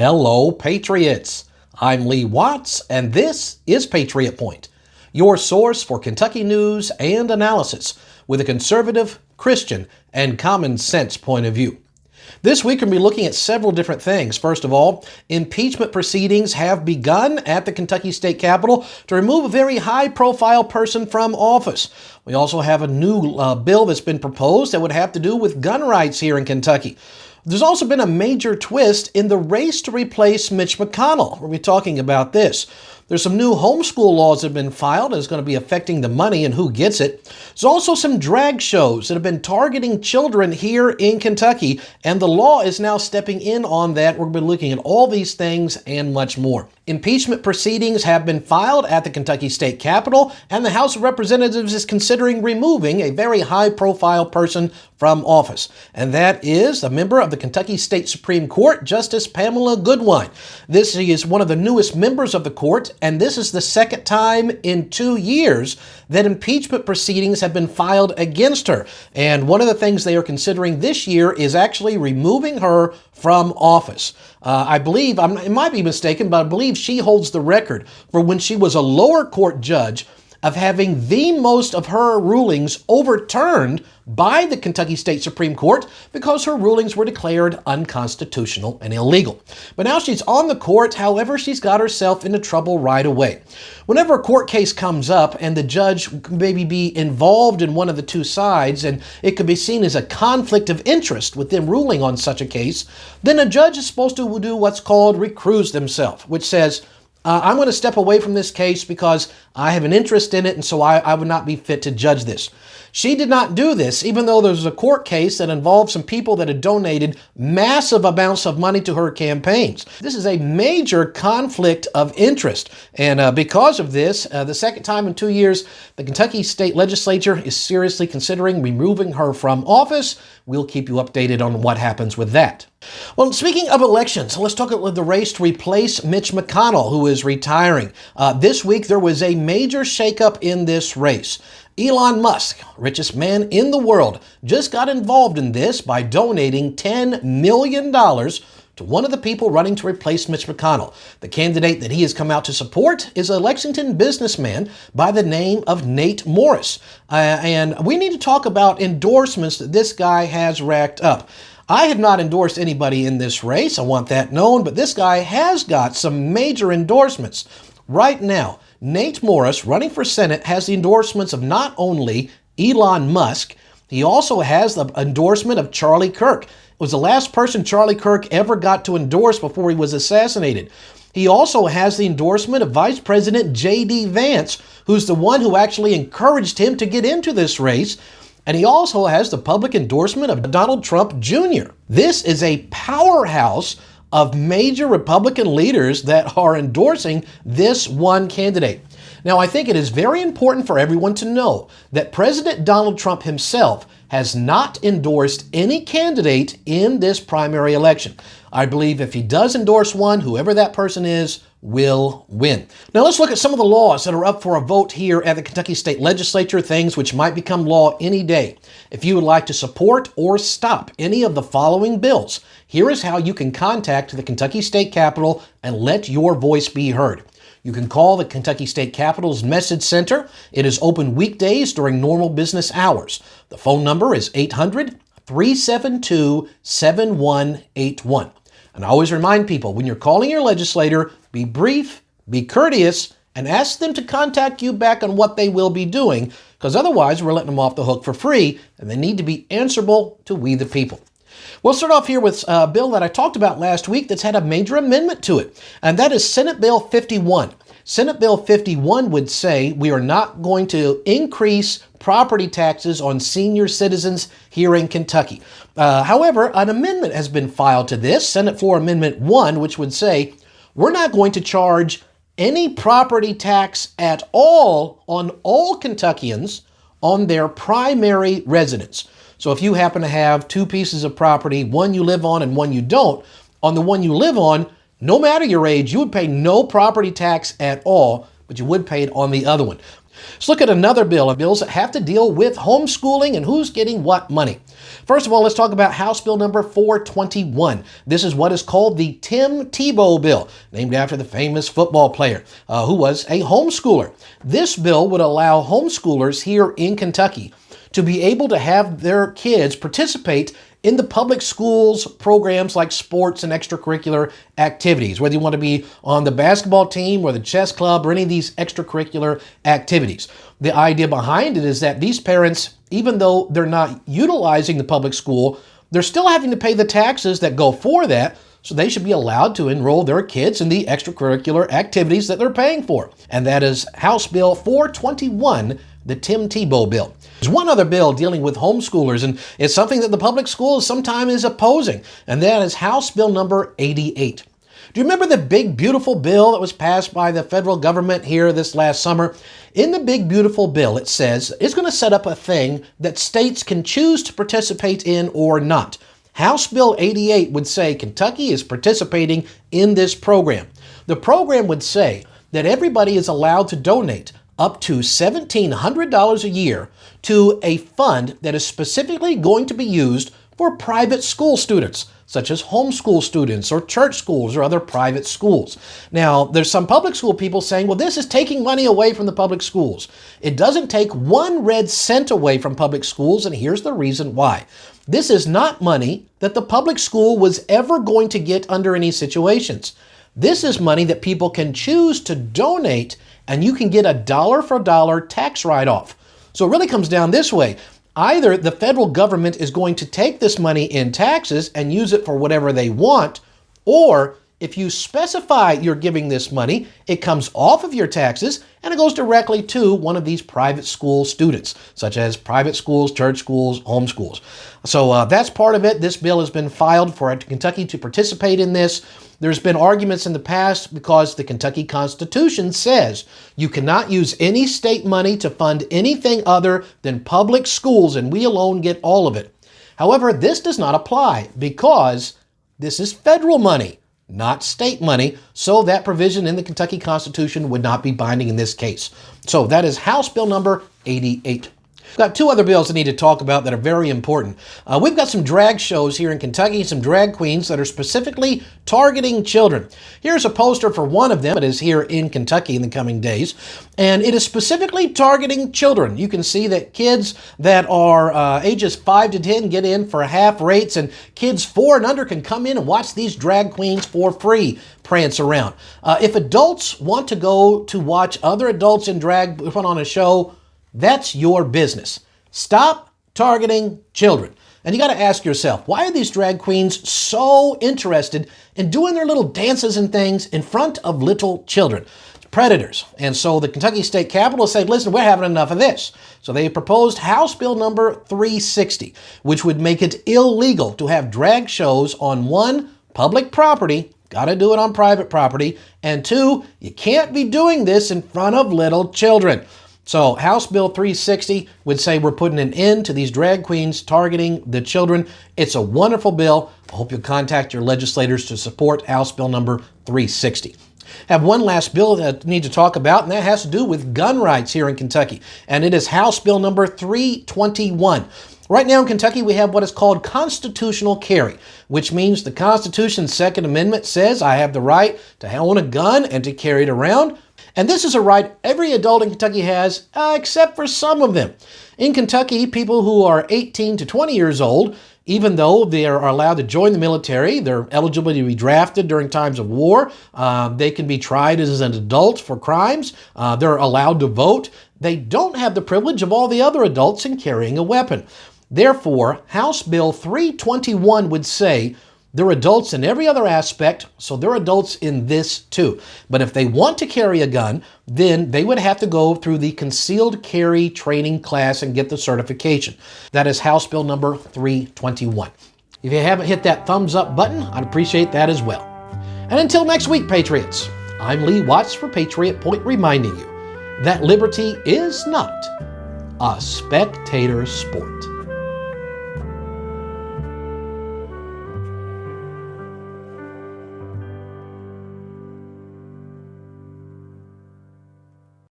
Hello, Patriots. I'm Lee Watts, and this is Patriot Point, your source for Kentucky news and analysis with a conservative, Christian, and common sense point of view. This week, we're going to be looking at several different things. First of all, impeachment proceedings have begun at the Kentucky State Capitol to remove a very high-profile person from office. We also have a new bill that's been proposed that would have to do with gun rights here in Kentucky. There's also been a major twist in the race to replace Mitch McConnell. We'll be talking about this. There's some new homeschool laws that have been filed and it's going to be affecting the money and who gets it. There's also some drag shows that have been targeting children here in Kentucky, and the law is now stepping in on that. We're going to be looking at all these things and much more. Impeachment proceedings have been filed at the Kentucky State Capitol, and the House of Representatives is considering removing a very high-profile person from office, and that is a member of the Kentucky State Supreme Court, Justice Pamela Goodwine. This is one of the newest members of the court, and this is the second time in 2 years that impeachment proceedings have been filed against her. And one of the things they are considering this year is actually removing her from office. I believe, I might be mistaken, but I believe she holds the record for when she was a lower court judge of having the most of her rulings overturned by the Kentucky State Supreme Court because her rulings were declared unconstitutional and illegal. But now she's on the court, however, she's got herself into trouble right away. Whenever a court case comes up and the judge could maybe be involved in one of the two sides and it could be seen as a conflict of interest with them ruling on such a case, then a judge is supposed to do what's called recuse themselves, which says, I'm going to step away from this case because I have an interest in it, and so I would not be fit to judge this. She did not do this, even though there was a court case that involved some people that had donated massive amounts of money to her campaigns. This is a major conflict of interest, and because of this, the second time in 2 years, the Kentucky State Legislature is seriously considering removing her from office. We'll keep you updated on what happens with that. Well, speaking of elections, let's talk about the race to replace Mitch McConnell, who is retiring. This week, there was a major shakeup in this race. Elon Musk, richest man in the world, just got involved in this by donating $10 million to one of the people running to replace Mitch McConnell. The candidate that he has come out to support is a Lexington businessman by the name of Nate Morris. And we need to talk about endorsements that this guy has racked up. I have not endorsed anybody in this race. I want that known, but this guy has got some major endorsements. Right now, Nate Morris, running for Senate, has the endorsements of not only Elon Musk, he also has the endorsement of Charlie Kirk. It was the last person Charlie Kirk ever got to endorse before he was assassinated. He also has the endorsement of Vice President J.D. Vance, who's the one who actually encouraged him to get into this race. And he also has the public endorsement of Donald Trump Jr. This is a powerhouse of major Republican leaders that are endorsing this one candidate. Now, I think it is very important for everyone to know that President Donald Trump himself has not endorsed any candidate in this primary election. I believe if he does endorse one, whoever that person is will win. Now let's look at some of the laws that are up for a vote here at the Kentucky State Legislature, things which might become law any day. If you would like to support or stop any of the following bills, here is how you can contact the Kentucky State Capitol and let your voice be heard. You can call the Kentucky State Capitol's Message Center. It is open weekdays during normal business hours. The phone number is 800-372-7181. And I always remind people, when you're calling your legislator, be brief, be courteous, and ask them to contact you back on what they will be doing, because otherwise we're letting them off the hook for free, and they need to be answerable to we the people. We'll start off here with a bill that I talked about last week that's had a major amendment to it, and that is Senate Bill 51. Senate Bill 51 would say we are not going to increase property taxes on senior citizens here in Kentucky. However, an amendment has been filed to this, Senate Floor Amendment 1, which would say we're not going to charge any property tax at all on all Kentuckians on their primary residence. So if you happen to have two pieces of property, one you live on and one you don't, on the one you live on, no matter your age, you would pay no property tax at all, but you would pay it on the other one. Let's look at another bill of bills that have to deal with homeschooling and who's getting what money. First of all, let's talk about House Bill number 421. This is what is called the Tim Tebow bill, named after the famous football player who was a homeschooler. This bill would allow homeschoolers here in Kentucky to be able to have their kids participate in the public schools programs like sports and extracurricular activities, whether you want to be on the basketball team or the chess club or any of these extracurricular activities. The idea behind it is that these parents, even though they're not utilizing the public school, they're still having to pay the taxes that go for that, so they should be allowed to enroll their kids in the extracurricular activities that they're paying for. And that is House Bill 421, the Tim Tebow bill. There's one other bill dealing with homeschoolers, and it's something that the public schools sometimes is opposing, and that is House Bill number 88. Do you remember the big, beautiful bill that was passed by the federal government here this last summer? In the big, beautiful bill, it says it's going to set up a thing that states can choose to participate in or not. House Bill 88 would say Kentucky is participating in this program. The program would say that everybody is allowed to donate up to $1,700 a year to a fund that is specifically going to be used for private school students, such as homeschool students or church schools or other private schools. Now, there's some public school people saying, well, this is taking money away from the public schools. It doesn't take 1 red cent away from public schools, and here's the reason why. This is not money that the public school was ever going to get under any situations. This is money that people can choose to donate, and you can get a dollar for dollar tax write-off. So it really comes down this way. Either the federal government is going to take this money in taxes and use it for whatever they want, or if you specify you're giving this money, it comes off of your taxes and it goes directly to one of these private school students, such as private schools, church schools, homeschools. So that's part of it. This bill has been filed for Kentucky to participate in this. There's been arguments in the past because the Kentucky Constitution says you cannot use any state money to fund anything other than public schools, and we alone get all of it. However, this does not apply because this is federal money, not state money, so that provision in the Kentucky Constitution would not be binding in this case. So that is House Bill number 88. We've got 2 other bills I need to talk about that are very important. We've got some drag shows here in Kentucky, some drag queens that are specifically targeting children. Here's a poster for one of them. It is here in Kentucky in the coming days, and it is specifically targeting children. You can see that kids that are ages 5 to 10 get in for half rates, and kids 4 and under can come in and watch these drag queens for free prance around. If adults want to go to watch other adults in drag put on a show, that's your business. Stop targeting children. And you got to ask yourself, why are these drag queens so interested in doing their little dances and things in front of little children? Predators. And so the Kentucky State Capitol said, listen, we're having enough of this. So they proposed House Bill number 360, which would make it illegal to have drag shows on 1, public property. Got to do it on private property. And 2, you can't be doing this in front of little children. So House Bill 360 would say we're putting an end to these drag queens targeting the children. It's a wonderful bill. I hope you'll contact your legislators to support House Bill number 360. I have one last bill that I need to talk about, and that has to do with gun rights here in Kentucky. And it is House Bill number 321. Right now in Kentucky, we have what is called constitutional carry, which means the Constitution's Second Amendment says I have the right to own a gun and to carry it around. And this is a right every adult in Kentucky has, except for some of them. In Kentucky, people who are 18 to 20 years old, even though they are allowed to join the military, they're eligible to be drafted during times of war, they can be tried as an adult for crimes, they're allowed to vote, they don't have the privilege of all the other adults in carrying a weapon. Therefore, House Bill 321 would say they're adults in every other aspect, so they're adults in this too. But if they want to carry a gun, then they would have to go through the concealed carry training class and get the certification. That is House Bill number 321. If you haven't hit that thumbs up button, I'd appreciate that as well. And until next week, Patriots, I'm Lee Watts for Patriot Point, reminding you that liberty is not a spectator sport.